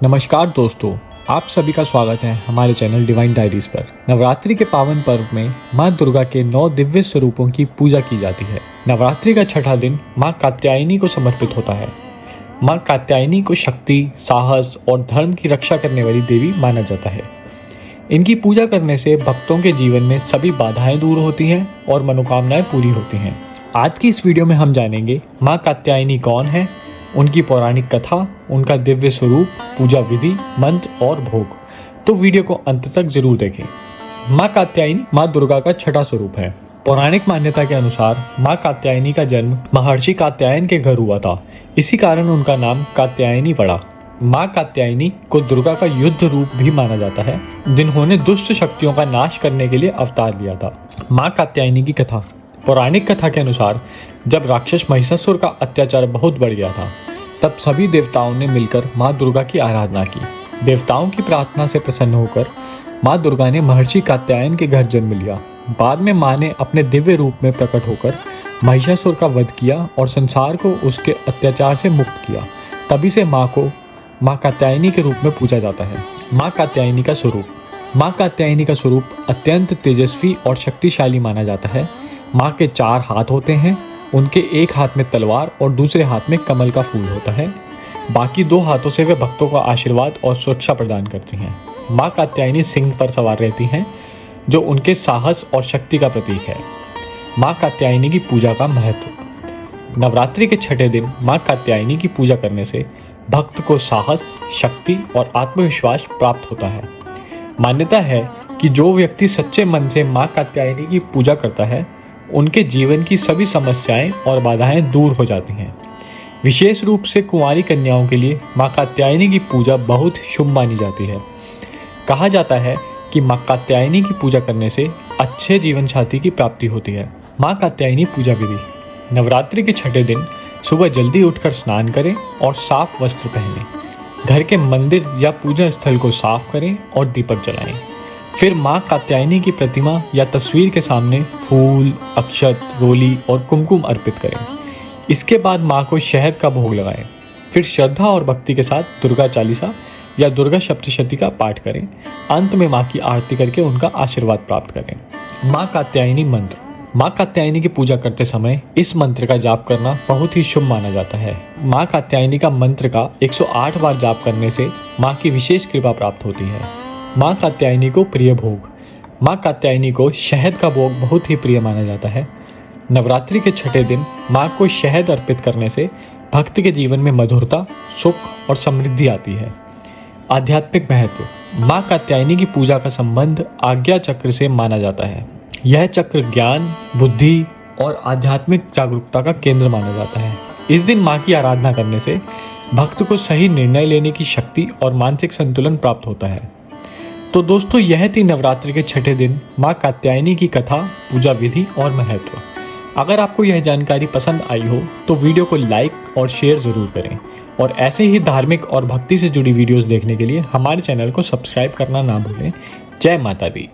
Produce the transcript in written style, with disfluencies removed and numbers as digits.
नमस्कार दोस्तों, आप सभी का स्वागत है हमारे चैनल डिवाइन डायरीज पर। नवरात्रि के पावन पर्व में मां दुर्गा के 9 दिव्य स्वरूपों की पूजा की जाती है। नवरात्रि का छठा दिन मां कात्यायनी को समर्पित होता है। मां कात्यायनी को शक्ति, साहस और धर्म की रक्षा करने वाली देवी माना जाता है। इनकी पूजा करने से भक्तों के जीवन में सभी बाधाएं दूर होती हैं और मनोकामनाएं पूरी होती हैं। आज की इस वीडियो में हम जानेंगे मां कात्यायनी कौन है, उनकी पौराणिक कथा, उनका दिव्य स्वरूप, पूजा विधि, मंत्र और भोग। तो वीडियो को अंत तक जरूर देखें। मां कात्यायनी मां दुर्गा का छठा स्वरूप है। पौराणिक मान्यता के अनुसार मां कात्यायनी का जन्म महर्षि कात्यायन के घर हुआ था। इसी कारण उनका नाम कात्यायनी पड़ा। मां कात्यायनी को दुर्गा का युद्ध रूप भी माना जाता है, जिन्होंने दुष्ट शक्तियों का नाश करने के लिए अवतार लिया था। मां कात्यायनी की कथा। पौराणिक कथा के अनुसार जब राक्षस महिषासुर का अत्याचार बहुत बढ़ गया था, तब सभी देवताओं ने मिलकर मां दुर्गा की आराधना की। देवताओं की प्रार्थना से प्रसन्न होकर मां दुर्गा ने महर्षि कात्यायन के घर जन्म लिया। बाद में मां ने अपने दिव्य रूप में प्रकट होकर महिषासुर का वध किया और संसार को उसके अत्याचार से मुक्त किया। तभी से मां को मां कात्यायनी के रूप में पूजा जाता है। मां कात्यायनी का स्वरूप। मां कात्यायनी का स्वरूप अत्यंत तेजस्वी और शक्तिशाली माना जाता है। मां के 4 हाथ होते हैं। उनके एक हाथ में तलवार और दूसरे हाथ में कमल का फूल होता है। बाकी 2 हाथों से वे भक्तों को आशीर्वाद और सुरक्षा प्रदान करती हैं। मां कात्यायनी सिंह पर सवार रहती हैं, जो उनके साहस और शक्ति का प्रतीक है। मां कात्यायनी की पूजा का महत्व। नवरात्रि के छठे दिन मां कात्यायनी की पूजा करने से भक्त को साहस, शक्ति और आत्मविश्वास प्राप्त होता है। मान्यता है कि जो व्यक्ति सच्चे मन से मां कात्यायनी की पूजा करता है, उनके जीवन की सभी समस्याएं और बाधाएं दूर हो जाती हैं। विशेष रूप से कुंवारी कन्याओं के लिए मां कात्यायनी की पूजा बहुत शुभ मानी जाती है। कहा जाता है कि मां कात्यायनी की पूजा करने से अच्छे जीवन साथी की प्राप्ति होती है। मां कात्यायनी पूजा विधि। नवरात्रि के छठे दिन सुबह जल्दी उठकर स्नान करें और साफ वस्त्र पहनें। घर के मंदिर या पूजा स्थल को साफ करें और दीपक जलाएं। फिर मां कात्यायनी की प्रतिमा या तस्वीर के सामने फूल, अक्षत, रोली और कुमकुम अर्पित करें। इसके बाद मां को शहद का भोग लगाएं। फिर श्रद्धा और भक्ति के साथ दुर्गा चालीसा या दुर्गा सप्तशती का पाठ करें। अंत में मां की आरती करके उनका आशीर्वाद प्राप्त करें। मां कात्यायनी मंत्र। मां कात्यायनी की पूजा करते समय इस मंत्र का जाप करना बहुत ही शुभ माना जाता है। मां कात्यायनी का मंत्र का 108 बार जाप करने से मां की विशेष कृपा प्राप्त होती है। मां कात्यायनी को प्रिय भोग। मां कात्यायनी को शहद का भोग बहुत ही प्रिय माना जाता है। नवरात्रि के छठे दिन मां को शहद अर्पित करने से भक्त के जीवन में मधुरता, सुख और समृद्धि आती है। आध्यात्मिक महत्व। मां कात्यायनी की पूजा का संबंध आज्ञा चक्र से माना जाता है। यह चक्र ज्ञान, बुद्धि और आध्यात्मिक जागरूकता का केंद्र माना जाता है। इस दिन मां की आराधना करने से भक्त को सही निर्णय लेने की शक्ति और मानसिक संतुलन प्राप्त होता है। तो दोस्तों, यह थी नवरात्रि के छठे दिन मां कात्यायनी की कथा, पूजा विधि और महत्व। अगर आपको यह जानकारी पसंद आई हो तो वीडियो को लाइक और शेयर जरूर करें और ऐसे ही धार्मिक और भक्ति से जुड़ी वीडियोस देखने के लिए हमारे चैनल को सब्सक्राइब करना ना भूलें। जय माता दी।